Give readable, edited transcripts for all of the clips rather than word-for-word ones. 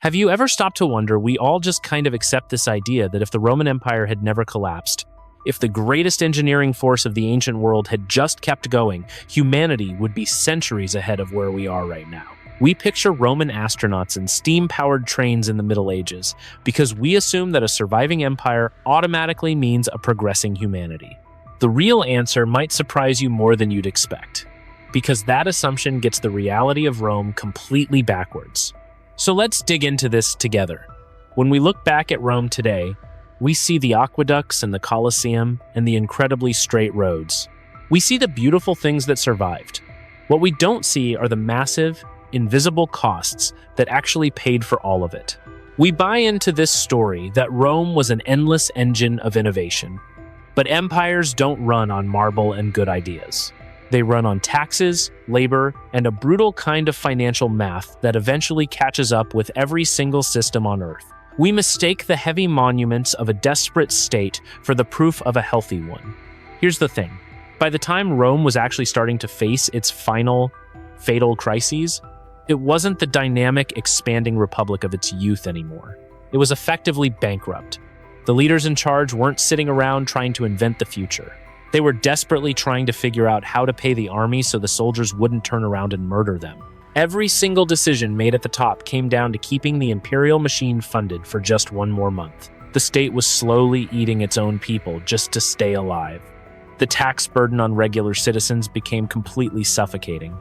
Have you ever stopped to wonder, we all just kind of accept this idea that if the Roman Empire had never collapsed, if the greatest engineering force of the ancient world had just kept going, humanity would be centuries ahead of where we are right now. We picture Roman astronauts and steam-powered trains in the Middle Ages because we assume that a surviving empire automatically means a progressing humanity. The real answer might surprise you more than you'd expect, because that assumption gets the reality of Rome completely backwards. So let's dig into this together. When we look back at Rome today, we see the aqueducts and the Colosseum and the incredibly straight roads. We see the beautiful things that survived. What we don't see are the massive, invisible costs that actually paid for all of it. We buy into this story that Rome was an endless engine of innovation. But empires don't run on marble and good ideas. They run on taxes, labor, and a brutal kind of financial math that eventually catches up with every single system on Earth. We mistake the heavy monuments of a desperate state for the proof of a healthy one. Here's the thing. By the time Rome was actually starting to face its final, fatal crises, it wasn't the dynamic, expanding republic of its youth anymore. It was effectively bankrupt. The leaders in charge weren't sitting around trying to invent the future. They were desperately trying to figure out how to pay the army so the soldiers wouldn't turn around and murder them. Every single decision made at the top came down to keeping the imperial machine funded for just one more month. The state was slowly eating its own people just to stay alive. The tax burden on regular citizens became completely suffocating.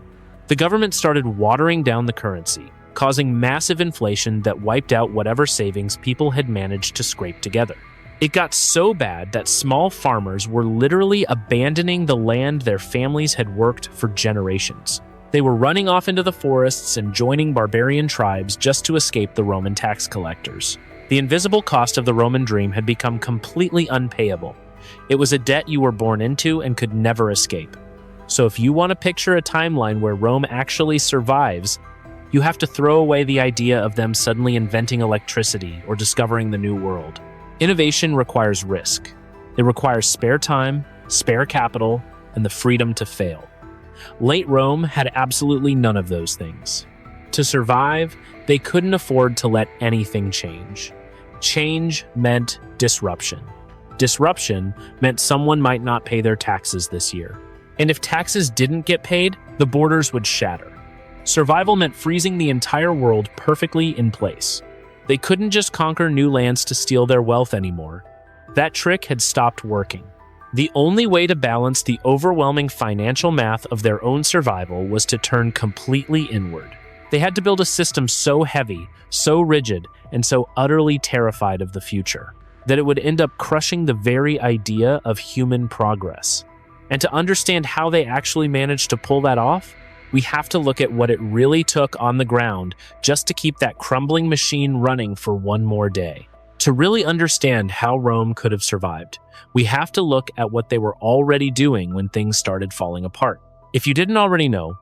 The government started watering down the currency, causing massive inflation that wiped out whatever savings people had managed to scrape together. It got so bad that small farmers were literally abandoning the land their families had worked for generations. They were running off into the forests and joining barbarian tribes just to escape the Roman tax collectors. The invisible cost of the Roman dream had become completely unpayable. It was a debt you were born into and could never escape. So if you want to picture a timeline where Rome actually survives, you have to throw away the idea of them suddenly inventing electricity or discovering the new world. Innovation requires risk. It requires spare time, spare capital, and the freedom to fail. Late Rome had absolutely none of those things. To survive, they couldn't afford to let anything change. Change meant disruption. Disruption meant someone might not pay their taxes this year. And if taxes didn't get paid, the borders would shatter. Survival meant freezing the entire world perfectly in place. They couldn't just conquer new lands to steal their wealth anymore. That trick had stopped working. The only way to balance the overwhelming financial math of their own survival was to turn completely inward. They had to build a system so heavy, so rigid, and so utterly terrified of the future that it would end up crushing the very idea of human progress. And to understand how they actually managed to pull that off, we have to look at what it really took on the ground just to keep that crumbling machine running for one more day. To really understand how Rome could have survived, we have to look at what they were already doing when things started falling apart. If you didn't already know,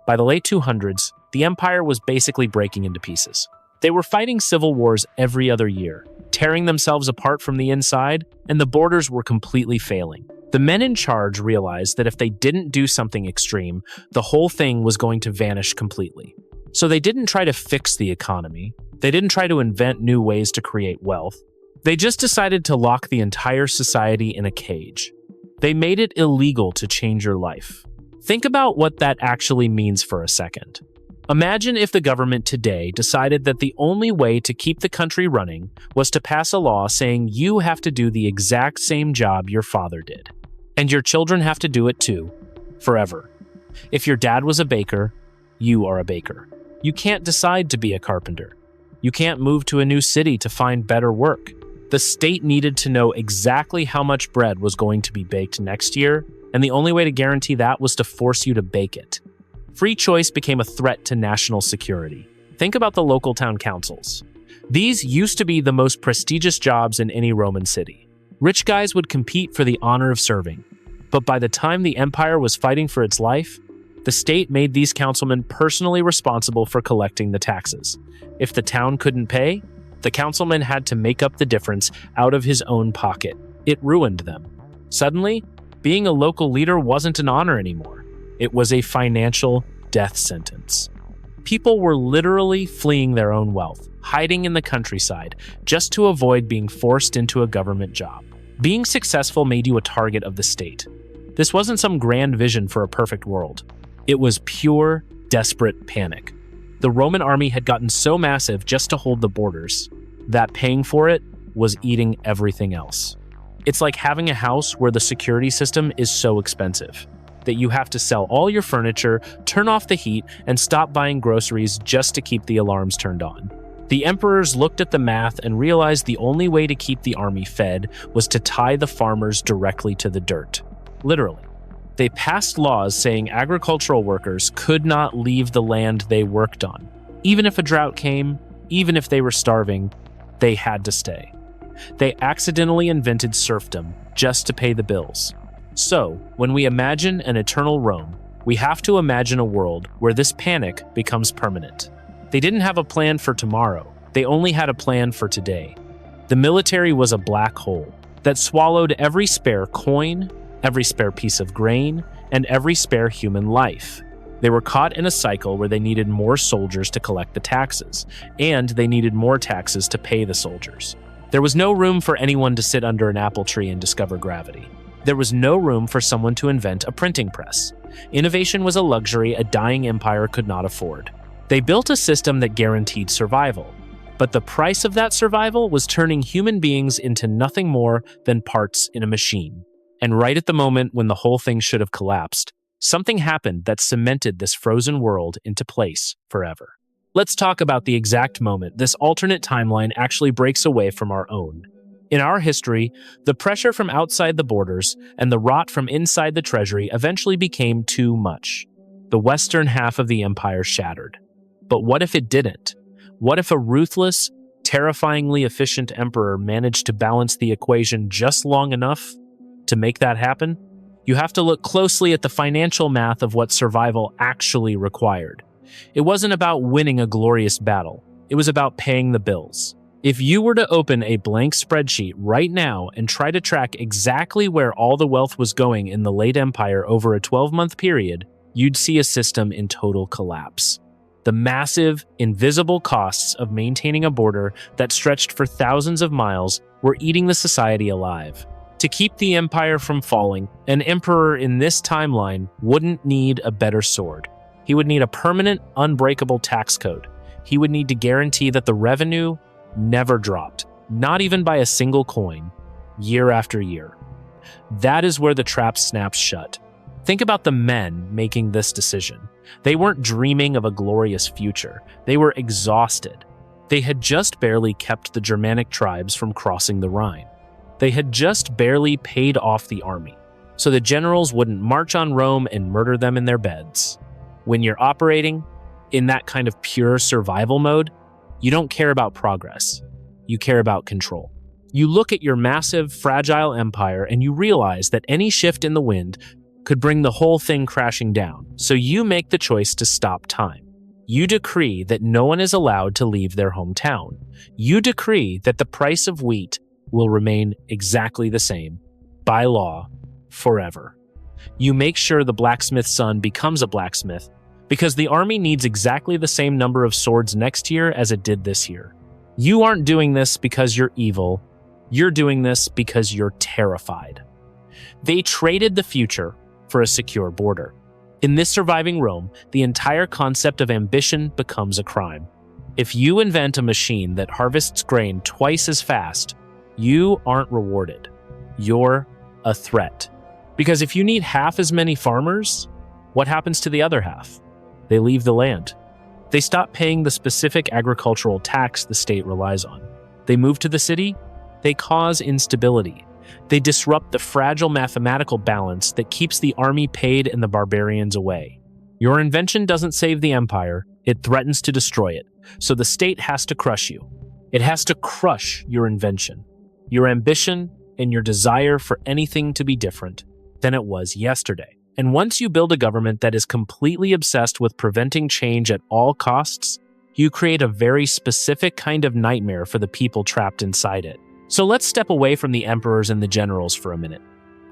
by the late 200s, the empire was basically breaking into pieces. They were fighting civil wars every other year, tearing themselves apart from the inside, and the borders were completely failing. The men in charge realized that if they didn't do something extreme, the whole thing was going to vanish completely. So they didn't try to fix the economy. They didn't try to invent new ways to create wealth. They just decided to lock the entire society in a cage. They made it illegal to change your life. Think about what that actually means for a second. Imagine if the government today decided that the only way to keep the country running was to pass a law saying you have to do the exact same job your father did. And your children have to do it too, forever. If your dad was a baker, you are a baker. You can't decide to be a carpenter. You can't move to a new city to find better work. The state needed to know exactly how much bread was going to be baked next year, and the only way to guarantee that was to force you to bake it. Free choice became a threat to national security. Think about the local town councils. These used to be the most prestigious jobs in any Roman city. Rich guys would compete for the honor of serving. But by the time the empire was fighting for its life, the state made these councilmen personally responsible for collecting the taxes. If the town couldn't pay, the councilman had to make up the difference out of his own pocket. It ruined them. Suddenly, being a local leader wasn't an honor anymore. It was a financial death sentence. People were literally fleeing their own wealth, hiding in the countryside, just to avoid being forced into a government job. Being successful made you a target of the state. This wasn't some grand vision for a perfect world. It was pure, desperate panic. The Roman army had gotten so massive just to hold the borders that paying for it was eating everything else. It's like having a house where the security system is so expensive that you have to sell all your furniture, turn off the heat, and stop buying groceries just to keep the alarms turned on. The emperors looked at the math and realized the only way to keep the army fed was to tie the farmers directly to the dirt. Literally. They passed laws saying agricultural workers could not leave the land they worked on. Even if a drought came, even if they were starving, they had to stay. They accidentally invented serfdom just to pay the bills. So, when we imagine an eternal Rome, we have to imagine a world where this panic becomes permanent. They didn't have a plan for tomorrow. They only had a plan for today. The military was a black hole that swallowed every spare coin, every spare piece of grain, and every spare human life. They were caught in a cycle where they needed more soldiers to collect the taxes, and they needed more taxes to pay the soldiers. There was no room for anyone to sit under an apple tree and discover gravity. There was no room for someone to invent a printing press. Innovation was a luxury a dying empire could not afford. They built a system that guaranteed survival, but the price of that survival was turning human beings into nothing more than parts in a machine. And right at the moment when the whole thing should have collapsed, something happened that cemented this frozen world into place forever. Let's talk about the exact moment this alternate timeline actually breaks away from our own. In our history, the pressure from outside the borders and the rot from inside the treasury eventually became too much. The western half of the empire shattered. But what if it didn't? What if a ruthless, terrifyingly efficient emperor managed to balance the equation just long enough to make that happen? You have to look closely at the financial math of what survival actually required. It wasn't about winning a glorious battle. It was about paying the bills. If you were to open a blank spreadsheet right now and try to track exactly where all the wealth was going in the late empire over a 12-month period, you'd see a system in total collapse. The massive, invisible costs of maintaining a border that stretched for thousands of miles were eating the society alive. To keep the empire from falling, an emperor in this timeline wouldn't need a better sword. He would need a permanent, unbreakable tax code. He would need to guarantee that the revenue never dropped, not even by a single coin, year after year. That is where the trap snaps shut. Think about the men making this decision. They weren't dreaming of a glorious future. They were exhausted. They had just barely kept the Germanic tribes from crossing the Rhine. They had just barely paid off the army, so the generals wouldn't march on Rome and murder them in their beds. When you're operating in that kind of pure survival mode, you don't care about progress. You care about control. You look at your massive, fragile empire and you realize that any shift in the wind could bring the whole thing crashing down. So you make the choice to stop time. You decree that no one is allowed to leave their hometown. You decree that the price of wheat will remain exactly the same, by law, forever. You make sure the blacksmith's son becomes a blacksmith because the army needs exactly the same number of swords next year as it did this year. You aren't doing this because you're evil. You're doing this because you're terrified. They traded the future for a secure border. In this surviving Rome, the entire concept of ambition becomes a crime. If you invent a machine that harvests grain twice as fast, you aren't rewarded. You're a threat. Because if you need half as many farmers, what happens to the other half? They leave the land. They stop paying the specific agricultural tax the state relies on. They move to the city. They cause instability. They disrupt the fragile mathematical balance that keeps the army paid and the barbarians away. Your invention doesn't save the empire, it threatens to destroy it. So the state has to crush you. It has to crush your invention, your ambition, and your desire for anything to be different than it was yesterday. And once you build a government that is completely obsessed with preventing change at all costs, you create a very specific kind of nightmare for the people trapped inside it. So let's step away from the emperors and the generals for a minute.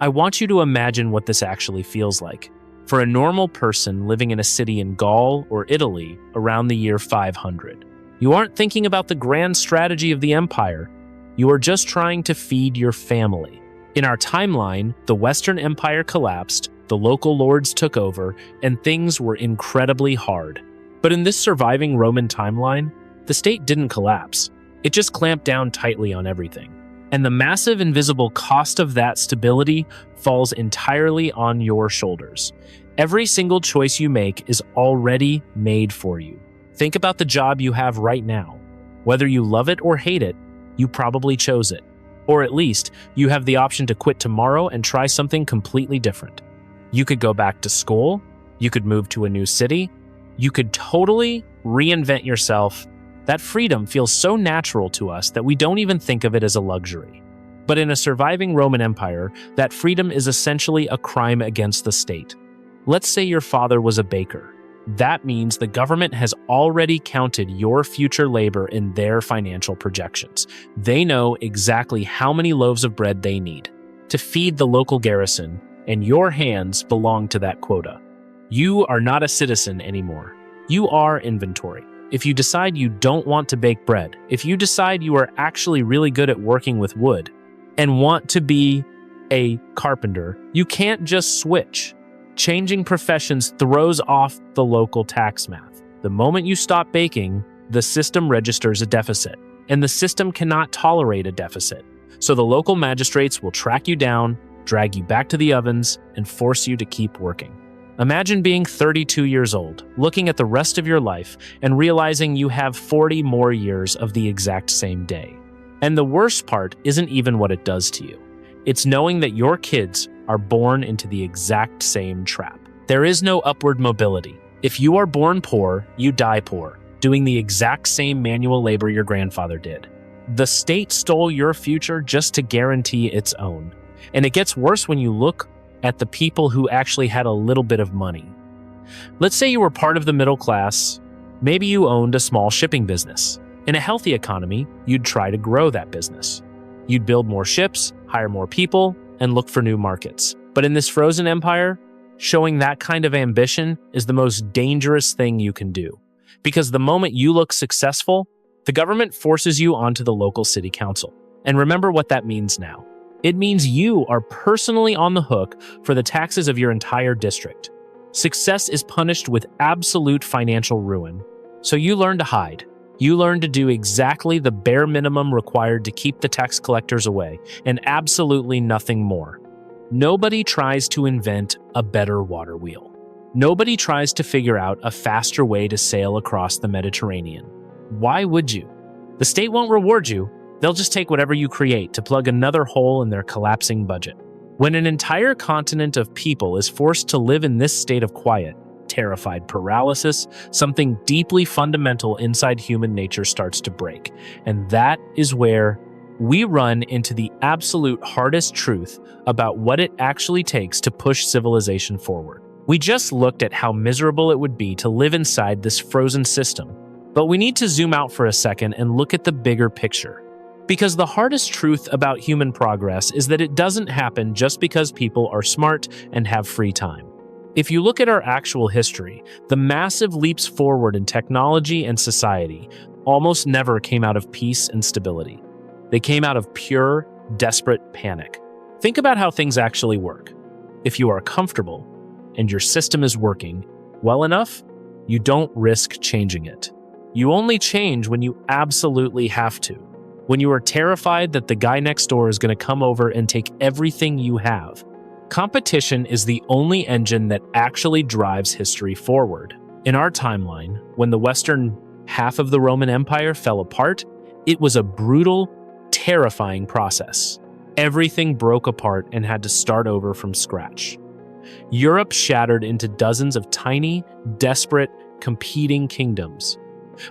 I want you to imagine what this actually feels like. for a normal person living in a city in Gaul or Italy around the year 500. You aren't thinking about the grand strategy of the empire. You are just trying to feed your family. In our timeline, the Western Empire collapsed, the local lords took over, and things were incredibly hard. But in this surviving Roman timeline, the state didn't collapse. It just clamped down tightly on everything. And the massive invisible cost of that stability falls entirely on your shoulders. Every single choice you make is already made for you. Think about the job you have right now. Whether you love it or hate it, you probably chose it. Or at least, you have the option to quit tomorrow and try something completely different. You could go back to school, you could move to a new city, you could totally reinvent yourself. That freedom feels so natural to us that we don't even think of it as a luxury. But in a surviving Roman Empire, that freedom is essentially a crime against the state. Let's say your father was a baker. That means the government has already counted your future labor in their financial projections. They know exactly how many loaves of bread they need to feed the local garrison, and your hands belong to that quota. You are not a citizen anymore. You are inventory. If you decide you don't want to bake bread, if you decide you are actually really good at working with wood and want to be a carpenter, you can't just switch. Changing professions throws off the local tax math. The moment you stop baking, the system registers a deficit, and the system cannot tolerate a deficit. So the local magistrates will track you down, drag you back to the ovens, and force you to keep working. Imagine being 32 years old, looking at the rest of your life, and realizing you have 40 more years of the exact same day. And the worst part isn't even what it does to you. It's knowing that your kids are born into the exact same trap. There is no upward mobility. If you are born poor, you die poor, doing the exact same manual labor your grandfather did. The state stole your future just to guarantee its own. And it gets worse when you look at the people who actually had a little bit of money. Let's say you were part of the middle class. Maybe you owned a small shipping business. In a healthy economy, you'd try to grow that business. You'd build more ships, hire more people, and look for new markets. But in this frozen empire, showing that kind of ambition is the most dangerous thing you can do. Because the moment you look successful, the government forces you onto the local city council. And remember what that means now. It means you are personally on the hook for the taxes of your entire district. Success is punished with absolute financial ruin. So you learn to hide. You learn to do exactly the bare minimum required to keep the tax collectors away, and absolutely nothing more. Nobody tries to invent a better water wheel. Nobody tries to figure out a faster way to sail across the Mediterranean. Why would you? The state won't reward you. They'll just take whatever you create to plug another hole in their collapsing budget. When an entire continent of people is forced to live in this state of quiet, terrified paralysis, something deeply fundamental inside human nature starts to break. And that is where we run into the absolute hardest truth about what it actually takes to push civilization forward. We just looked at how miserable it would be to live inside this frozen system, but we need to zoom out for a second and look at the bigger picture. Because the hardest truth about human progress is that it doesn't happen just because people are smart and have free time. If you look at our actual history, the massive leaps forward in technology and society almost never came out of peace and stability. They came out of pure, desperate panic. Think about how things actually work. If you are comfortable and your system is working well enough, you don't risk changing it. You only change when you absolutely have to. When you are terrified that the guy next door is going to come over and take everything you have. Competition is the only engine that actually drives history forward. In our timeline, when the western half of the Roman Empire fell apart, it was a brutal, terrifying process. Everything broke apart and had to start over from scratch. Europe shattered into dozens of tiny, desperate, competing kingdoms.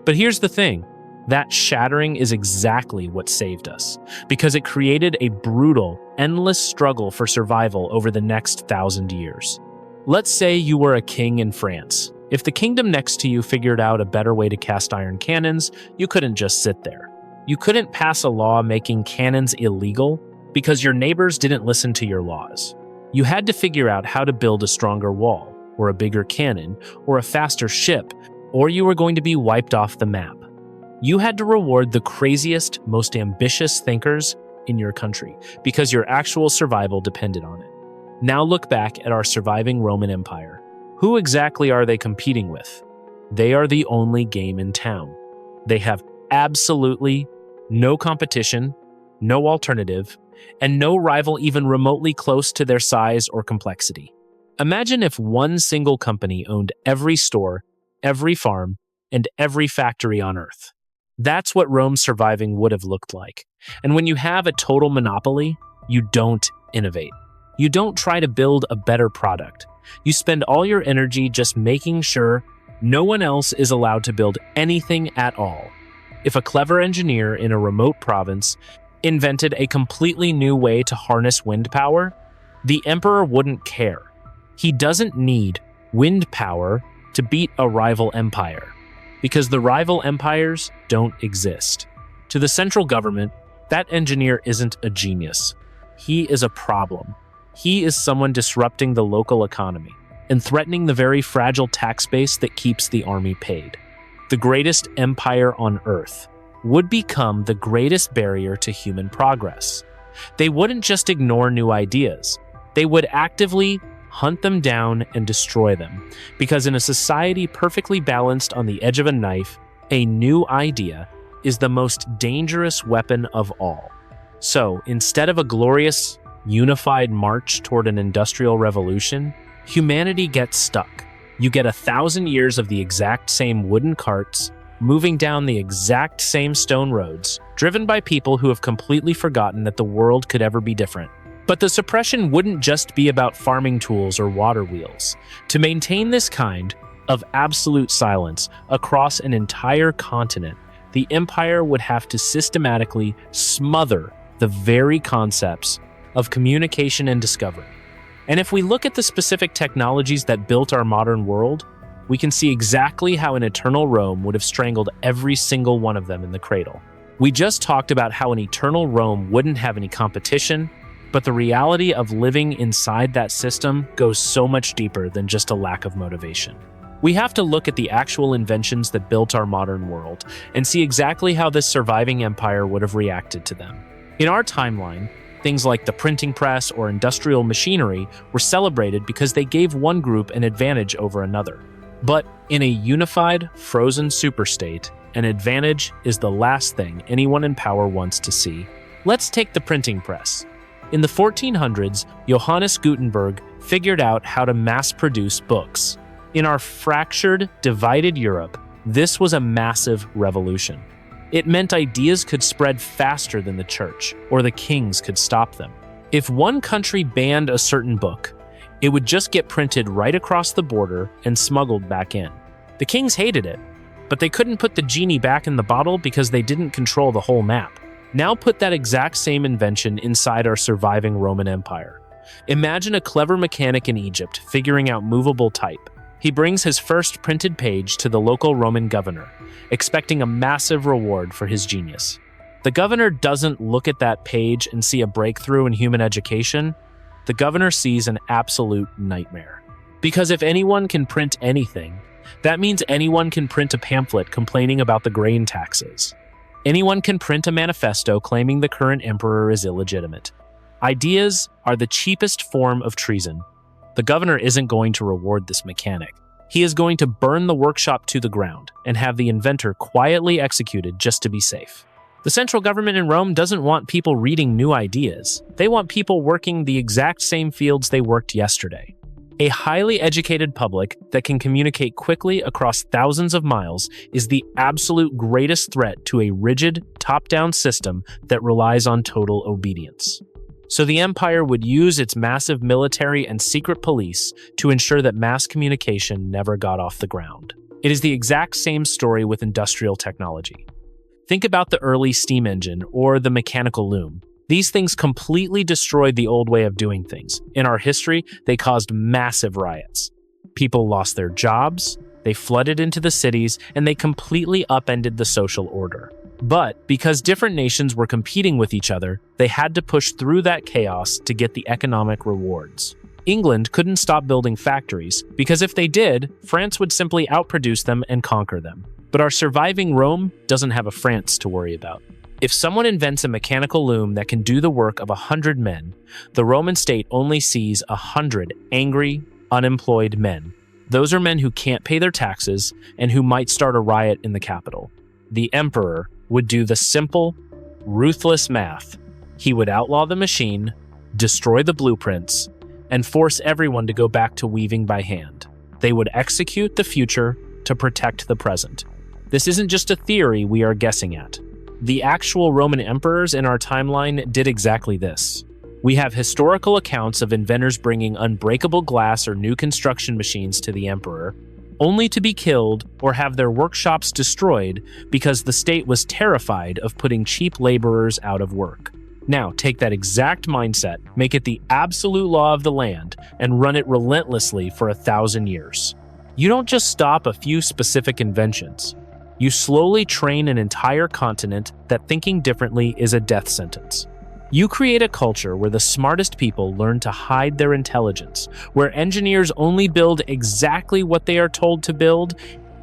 But here's the thing. That shattering is exactly what saved us, because it created a brutal, endless struggle for survival over the next 1,000 years. Let's say you were a king in France. If the kingdom next to you figured out a better way to cast iron cannons, you couldn't just sit there. You couldn't pass a law making cannons illegal because your neighbors didn't listen to your laws. You had to figure out how to build a stronger wall. or a bigger cannon, or a faster ship, or you were going to be wiped off the map. You had to reward the craziest, most ambitious thinkers in your country because your actual survival depended on it. Now look back at our surviving Roman Empire. Who exactly are they competing with? They are the only game in town. They have absolutely no competition, no alternative, and no rival even remotely close to their size or complexity. Imagine if one single company owned every store, every farm, and every factory on Earth. That's what Rome surviving would have looked like. And when you have a total monopoly, you don't innovate. You don't try to build a better product. You spend all your energy just making sure no one else is allowed to build anything at all. If a clever engineer in a remote province invented a completely new way to harness wind power, the emperor wouldn't care. He doesn't need wind power to beat a rival empire, because the rival empires don't exist. To the central government, that engineer isn't a genius. He is a problem. He is someone disrupting the local economy and threatening the very fragile tax base that keeps the army paid. The greatest empire on Earth would become the greatest barrier to human progress. They wouldn't just ignore new ideas. They would actively hunt them down and destroy them, because in a society perfectly balanced on the edge of a knife, a new idea is the most dangerous weapon of all. So, instead of a glorious, unified march toward an industrial revolution, humanity gets stuck. You get 1,000 years of the exact same wooden carts, moving down the exact same stone roads, driven by people who have completely forgotten that the world could ever be different. But the suppression wouldn't just be about farming tools or water wheels. To maintain this kind of absolute silence across an entire continent, the empire would have to systematically smother the very concepts of communication and discovery. And if we look at the specific technologies that built our modern world, we can see exactly how an eternal Rome would have strangled every single one of them in the cradle. We just talked about how an eternal Rome wouldn't have any competition, but the reality of living inside that system goes so much deeper than just a lack of motivation. We have to look at the actual inventions that built our modern world and see exactly how this surviving empire would have reacted to them. In our timeline, things like the printing press or industrial machinery were celebrated because they gave one group an advantage over another. But in a unified, frozen superstate, an advantage is the last thing anyone in power wants to see. Let's take the printing press. In the 1400s, Johannes Gutenberg figured out how to mass-produce books. In our fractured, divided Europe, this was a massive revolution. It meant ideas could spread faster than the church, or the kings could stop them. If one country banned a certain book, it would just get printed right across the border and smuggled back in. The kings hated it, but they couldn't put the genie back in the bottle because they didn't control the whole map. Now put that exact same invention inside our surviving Roman Empire. Imagine a clever mechanic in Egypt figuring out movable type. He brings his first printed page to the local Roman governor, expecting a massive reward for his genius. The governor doesn't look at that page and see a breakthrough in human education. The governor sees an absolute nightmare. Because if anyone can print anything, that means anyone can print a pamphlet complaining about the grain taxes. Anyone can print a manifesto claiming the current emperor is illegitimate. Ideas are the cheapest form of treason. The governor isn't going to reward this mechanic. He is going to burn the workshop to the ground and have the inventor quietly executed just to be safe. The central government in Rome doesn't want people reading new ideas. They want people working the exact same fields they worked yesterday. A highly educated public that can communicate quickly across thousands of miles is the absolute greatest threat to a rigid, top-down system that relies on total obedience. So the empire would use its massive military and secret police to ensure that mass communication never got off the ground. It is the exact same story with industrial technology. Think about the early steam engine or the mechanical loom. These things completely destroyed the old way of doing things. In our history, they caused massive riots. People lost their jobs, they flooded into the cities, and they completely upended the social order. But because different nations were competing with each other, they had to push through that chaos to get the economic rewards. England couldn't stop building factories, because if they did, France would simply outproduce them and conquer them. But our surviving Rome doesn't have a France to worry about. If someone invents a mechanical loom that can do the work of 100 men, the Roman state only sees 100 angry, unemployed men. Those are men who can't pay their taxes and who might start a riot in the capital. The emperor would do the simple, ruthless math. He would outlaw the machine, destroy the blueprints, and force everyone to go back to weaving by hand. They would execute the future to protect the present. This isn't just a theory we are guessing at. The actual Roman emperors in our timeline did exactly this. We have historical accounts of inventors bringing unbreakable glass or new construction machines to the emperor, only to be killed or have their workshops destroyed because the state was terrified of putting cheap laborers out of work. Now, take that exact mindset, make it the absolute law of the land, and run it relentlessly for 1,000 years. You don't just stop a few specific inventions. You slowly train an entire continent that thinking differently is a death sentence. You create a culture where the smartest people learn to hide their intelligence, where engineers only build exactly what they are told to build,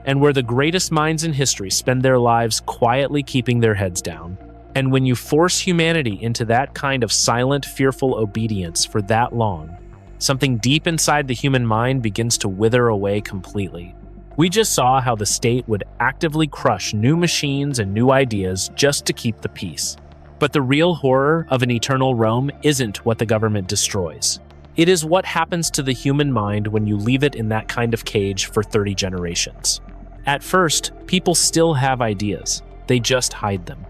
and where the greatest minds in history spend their lives quietly keeping their heads down. And when you force humanity into that kind of silent, fearful obedience for that long, something deep inside the human mind begins to wither away completely. We just saw how the state would actively crush new machines and new ideas just to keep the peace. But the real horror of an eternal Rome isn't what the government destroys. It is what happens to the human mind when you leave it in that kind of cage for 30 generations. At first, people still have ideas. They just hide them.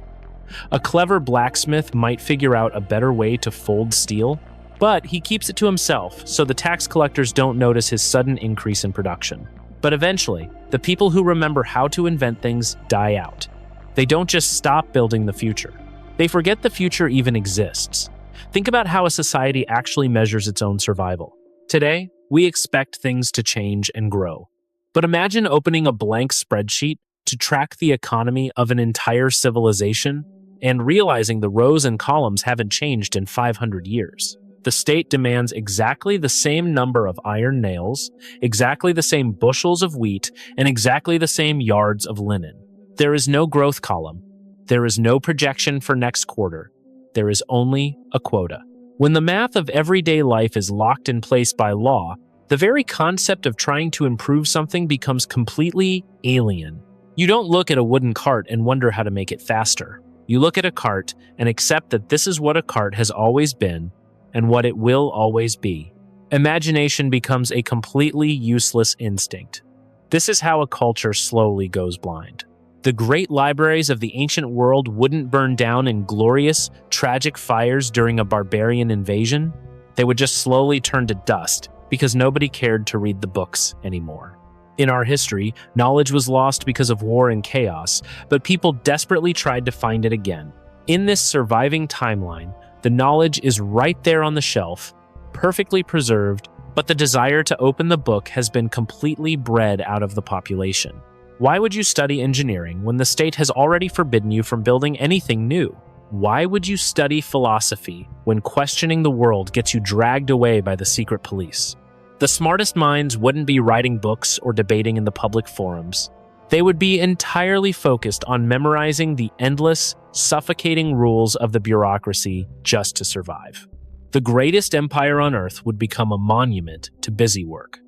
A clever blacksmith might figure out a better way to fold steel, but he keeps it to himself so the tax collectors don't notice his sudden increase in production. But eventually, the people who remember how to invent things die out. They don't just stop building the future. They forget the future even exists. Think about how a society actually measures its own survival. Today, we expect things to change and grow. But imagine opening a blank spreadsheet to track the economy of an entire civilization and realizing the rows and columns haven't changed in 500 years. The state demands exactly the same number of iron nails, exactly the same bushels of wheat, and exactly the same yards of linen. There is no growth column. There is no projection for next quarter. There is only a quota. When the math of everyday life is locked in place by law, the very concept of trying to improve something becomes completely alien. You don't look at a wooden cart and wonder how to make it faster. You look at a cart and accept that this is what a cart has always been and what it will always be. Imagination becomes a completely useless instinct. This is how a culture slowly goes blind. The great libraries of the ancient world wouldn't burn down in glorious, tragic fires during a barbarian invasion. They would just slowly turn to dust because nobody cared to read the books anymore. In our history, knowledge was lost because of war and chaos, but people desperately tried to find it again. In this surviving timeline, the knowledge is right there on the shelf, perfectly preserved, but the desire to open the book has been completely bred out of the population. Why would you study engineering when the state has already forbidden you from building anything new? Why would you study philosophy when questioning the world gets you dragged away by the secret police? The smartest minds wouldn't be writing books or debating in the public forums. They would be entirely focused on memorizing the endless, suffocating rules of the bureaucracy just to survive. The greatest empire on earth would become a monument to busy work.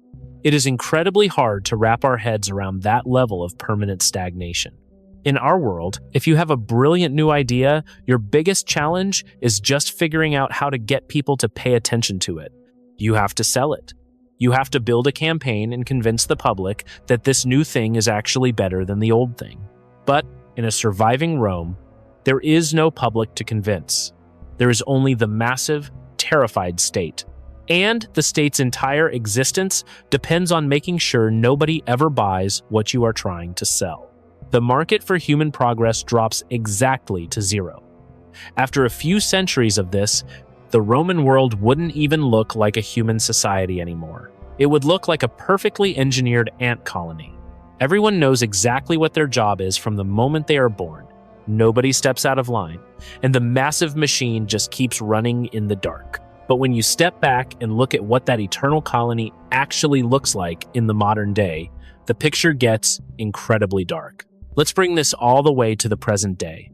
It is incredibly hard to wrap our heads around that level of permanent stagnation. In our world, if you have a brilliant new idea, your biggest challenge is just figuring out how to get people to pay attention to it. You have to sell it. You have to build a campaign and convince the public that this new thing is actually better than the old thing. But in a surviving Rome, there is no public to convince. There is only the massive, terrified state. And the state's entire existence depends on making sure nobody ever buys what you are trying to sell. The market for human progress drops exactly to zero. After a few centuries of this, the Roman world wouldn't even look like a human society anymore. It would look like a perfectly engineered ant colony. Everyone knows exactly what their job is from the moment they are born. Nobody steps out of line, and the massive machine just keeps running in the dark. But when you step back and look at what that eternal colony actually looks like in the modern day, the picture gets incredibly dark. Let's bring this all the way to the present day.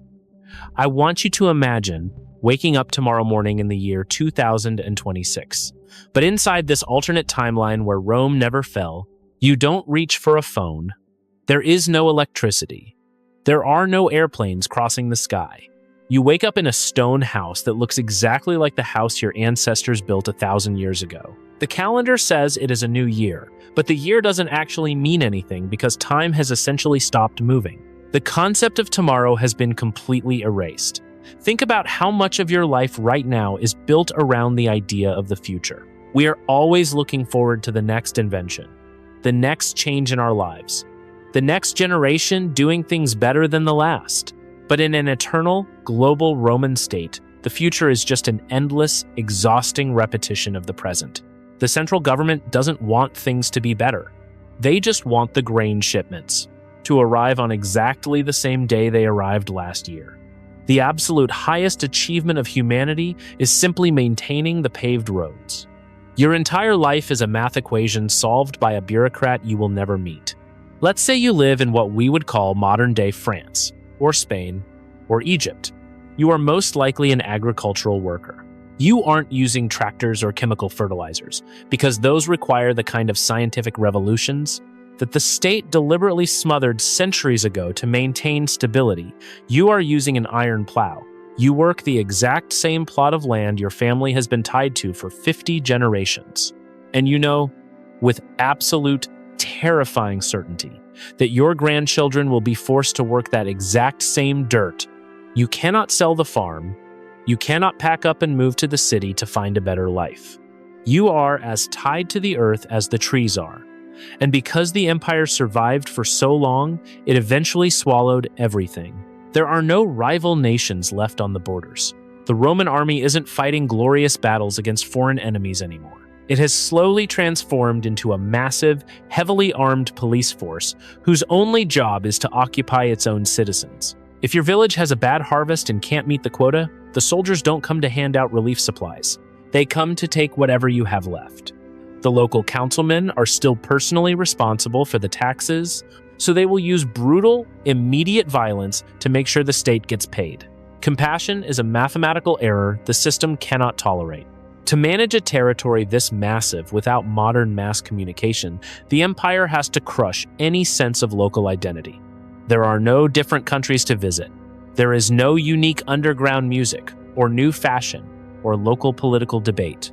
I want you to imagine waking up tomorrow morning in the year 2026. But inside this alternate timeline where Rome never fell, you don't reach for a phone. There is no electricity. There are no airplanes crossing the sky. You wake up in a stone house that looks exactly like the house your ancestors built 1,000 years ago. The calendar says it is a new year, but the year doesn't actually mean anything because time has essentially stopped moving. The concept of tomorrow has been completely erased. Think about how much of your life right now is built around the idea of the future. We are always looking forward to the next invention, the next change in our lives, the next generation doing things better than the last. But in an eternal, global Roman state, the future is just an endless, exhausting repetition of the present. The central government doesn't want things to be better. They just want the grain shipments to arrive on exactly the same day they arrived last year. The absolute highest achievement of humanity is simply maintaining the paved roads. Your entire life is a math equation solved by a bureaucrat you will never meet. Let's say you live in what we would call modern-day France, or Spain, or Egypt. You are most likely an agricultural worker. You aren't using tractors or chemical fertilizers, because those require the kind of scientific revolutions that the state deliberately smothered centuries ago to maintain stability. You are using an iron plow. You work the exact same plot of land your family has been tied to for 50 generations. And you know, with absolute terrifying certainty, that your grandchildren will be forced to work that exact same dirt. You cannot sell the farm. You cannot pack up and move to the city to find a better life. You are as tied to the earth as the trees are. And because the empire survived for so long, it eventually swallowed everything. There are no rival nations left on the borders. The Roman army isn't fighting glorious battles against foreign enemies anymore. It has slowly transformed into a massive, heavily armed police force whose only job is to occupy its own citizens. If your village has a bad harvest and can't meet the quota, the soldiers don't come to hand out relief supplies. They come to take whatever you have left. The local councilmen are still personally responsible for the taxes, so they will use brutal, immediate violence to make sure the state gets paid. Compassion is a mathematical error the system cannot tolerate. To manage a territory this massive without modern mass communication, the empire has to crush any sense of local identity. There are no different countries to visit. There is no unique underground music, or new fashion, or local political debate.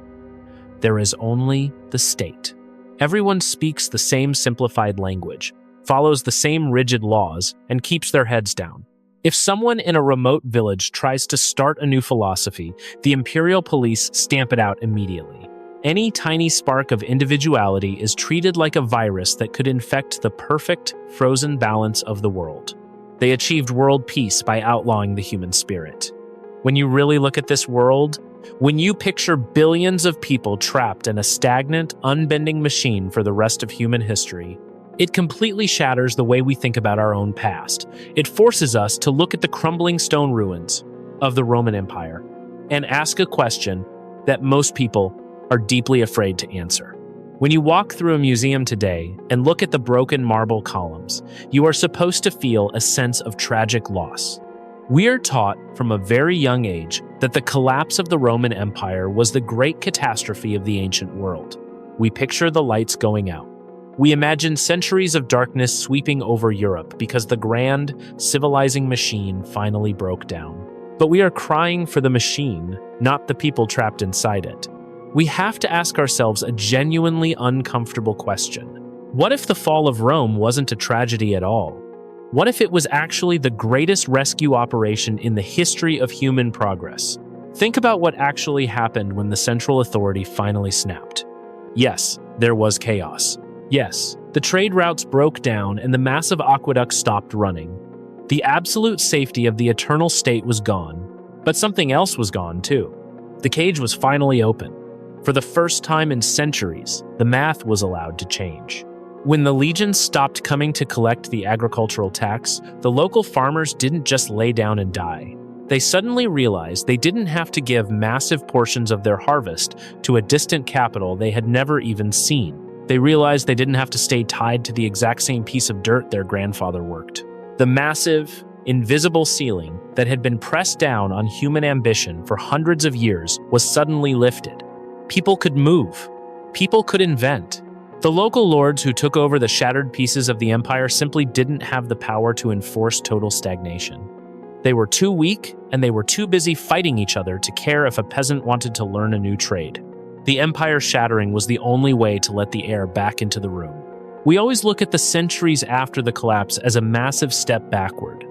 There is only the state. Everyone speaks the same simplified language, follows the same rigid laws, and keeps their heads down. If someone in a remote village tries to start a new philosophy, the imperial police stamp it out immediately. Any tiny spark of individuality is treated like a virus that could infect the perfect, frozen balance of the world. They achieved world peace by outlawing the human spirit. When you really look at this world, when you picture billions of people trapped in a stagnant, unbending machine for the rest of human history, it completely shatters the way we think about our own past. It forces us to look at the crumbling stone ruins of the Roman Empire and ask a question that most people are deeply afraid to answer. When you walk through a museum today and look at the broken marble columns, you are supposed to feel a sense of tragic loss. We are taught from a very young age that the collapse of the Roman Empire was the great catastrophe of the ancient world. We picture the lights going out. We imagine centuries of darkness sweeping over Europe because the grand, civilizing machine finally broke down. But we are crying for the machine, not the people trapped inside it. We have to ask ourselves a genuinely uncomfortable question. What if the fall of Rome wasn't a tragedy at all? What if it was actually the greatest rescue operation in the history of human progress? Think about what actually happened when the central authority finally snapped. Yes, there was chaos. Yes, the trade routes broke down and the massive aqueducts stopped running. The absolute safety of the eternal state was gone, but something else was gone too. The cage was finally open. For the first time in centuries, the math was allowed to change. When the legions stopped coming to collect the agricultural tax, the local farmers didn't just lay down and die. They suddenly realized they didn't have to give massive portions of their harvest to a distant capital they had never even seen. They realized they didn't have to stay tied to the exact same piece of dirt their grandfather worked. The massive, invisible ceiling that had been pressed down on human ambition for hundreds of years was suddenly lifted. People could move. People could invent. The local lords who took over the shattered pieces of the empire simply didn't have the power to enforce total stagnation. They were too weak, and they were too busy fighting each other to care if a peasant wanted to learn a new trade. The empire shattering was the only way to let the air back into the room. We always look at the centuries after the collapse as a massive step backward,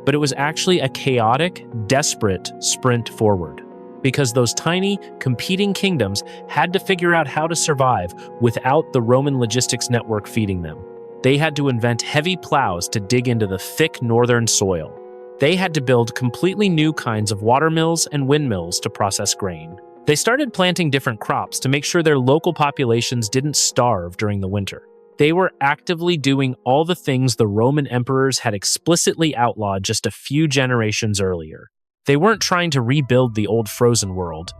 but it was actually a chaotic, desperate sprint forward, because those tiny, competing kingdoms had to figure out how to survive without the Roman logistics network feeding them. They had to invent heavy plows to dig into the thick northern soil. They had to build completely new kinds of watermills and windmills to process grain. They started planting different crops to make sure their local populations didn't starve during the winter. They were actively doing all the things the Roman emperors had explicitly outlawed just a few generations earlier. They weren't trying to rebuild the old frozen world.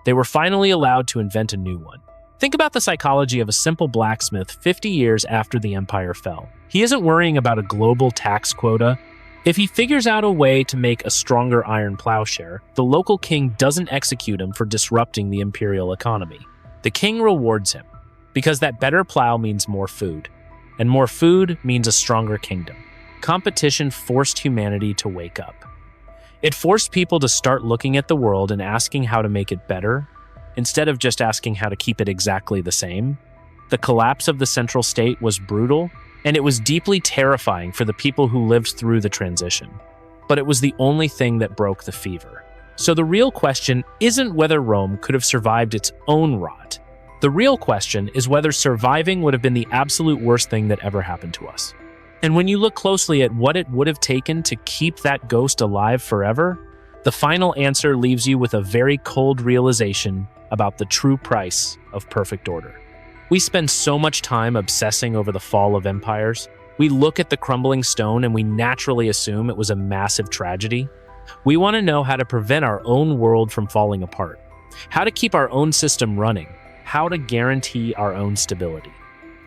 They were finally allowed to invent a new one. Think about the psychology of a simple blacksmith 50 years after the empire fell. He isn't worrying about a global tax quota. If he figures out a way to make a stronger iron plowshare, the local king doesn't execute him for disrupting the imperial economy. The king rewards him, because that better plow means more food, and more food means a stronger kingdom. Competition forced humanity to wake up. It forced people to start looking at the world and asking how to make it better, instead of just asking how to keep it exactly the same. The collapse of the central state was brutal, and it was deeply terrifying for the people who lived through the transition. But it was the only thing that broke the fever. So the real question isn't whether Rome could have survived its own rot. The real question is whether surviving would have been the absolute worst thing that ever happened to us. And when you look closely at what it would have taken to keep that ghost alive forever, the final answer leaves you with a very cold realization about the true price of perfect order. We spend so much time obsessing over the fall of empires. We look at the crumbling stone and we naturally assume it was a massive tragedy. We want to know how to prevent our own world from falling apart, how to keep our own system running, how to guarantee our own stability.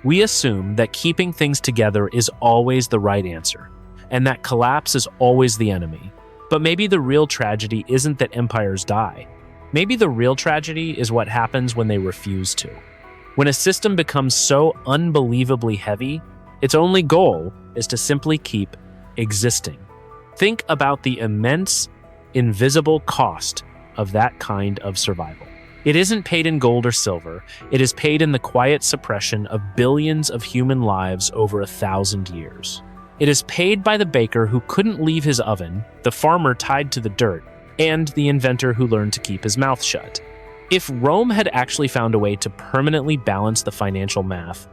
We assume that keeping things together is always the right answer, and that collapse is always the enemy. But maybe the real tragedy isn't that empires die. Maybe the real tragedy is what happens when they refuse to. When a system becomes so unbelievably heavy, its only goal is to simply keep existing. Think about the immense, invisible cost of that kind of survival. It isn't paid in gold or silver. It is paid in the quiet suppression of billions of human lives over 1,000 years. It is paid by the baker who couldn't leave his oven, the farmer tied to the dirt, and the inventor who learned to keep his mouth shut. If Rome had actually found a way to permanently balance the financial math,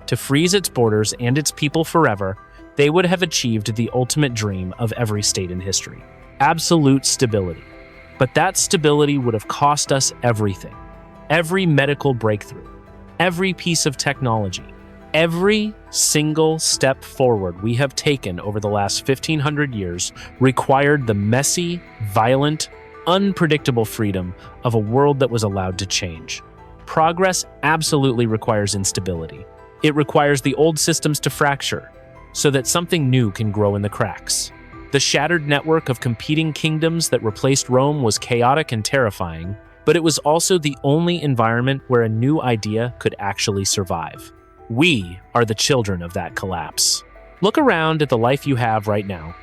to freeze its borders and its people forever, they would have achieved the ultimate dream of every state in history: absolute stability. But that stability would have cost us everything. Every medical breakthrough, every piece of technology, every single step forward we have taken over the last 1,500 years required the messy, violent, unpredictable freedom of a world that was allowed to change. Progress absolutely requires instability. It requires the old systems to fracture so that something new can grow in the cracks. The shattered network of competing kingdoms that replaced Rome was chaotic and terrifying, but it was also the only environment where a new idea could actually survive. We are the children of that collapse. Look around at the life you have right now.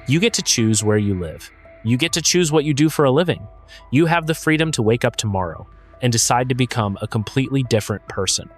You get to choose where you live. You get to choose what you do for a living. You have the freedom to wake up tomorrow and decide to become a completely different person.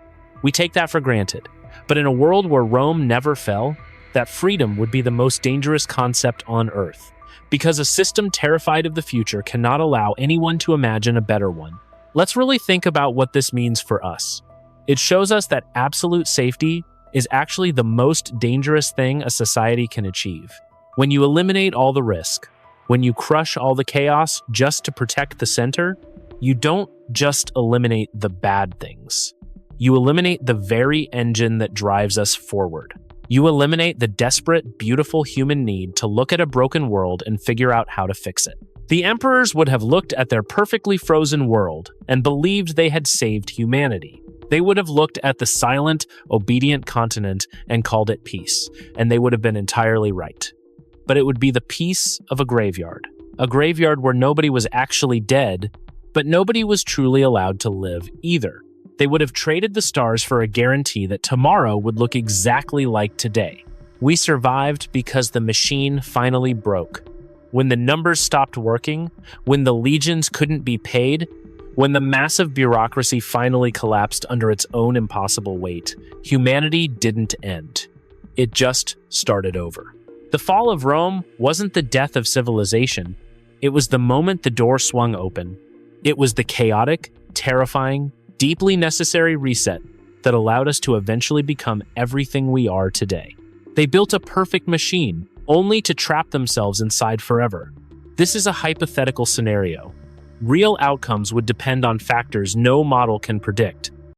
We take that for granted, but in a world where Rome never fell, that freedom would be the most dangerous concept on Earth, because a system terrified of the future cannot allow anyone to imagine a better one. Let's really think about what this means for us. It shows us that absolute safety is actually the most dangerous thing a society can achieve. When you eliminate all the risk, when you crush all the chaos just to protect the center, you don't just eliminate the bad things. You eliminate the very engine that drives us forward. You eliminate the desperate, beautiful human need to look at a broken world and figure out how to fix it. The emperors would have looked at their perfectly frozen world and believed they had saved humanity. They would have looked at the silent, obedient continent and called it peace, and they would have been entirely right. But it would be the peace of a graveyard where nobody was actually dead, but nobody was truly allowed to live either. They would have traded the stars for a guarantee that tomorrow would look exactly like today. We survived because the machine finally broke. When the numbers stopped working, when the legions couldn't be paid, when the massive bureaucracy finally collapsed under its own impossible weight, humanity didn't end. It just started over. The fall of Rome wasn't the death of civilization. It was the moment the door swung open. It was the chaotic, terrifying, deeply necessary reset that allowed us to eventually become everything we are today. They built a perfect machine, only to trap themselves inside forever. This is a hypothetical scenario. Real outcomes would depend on factors no model can predict.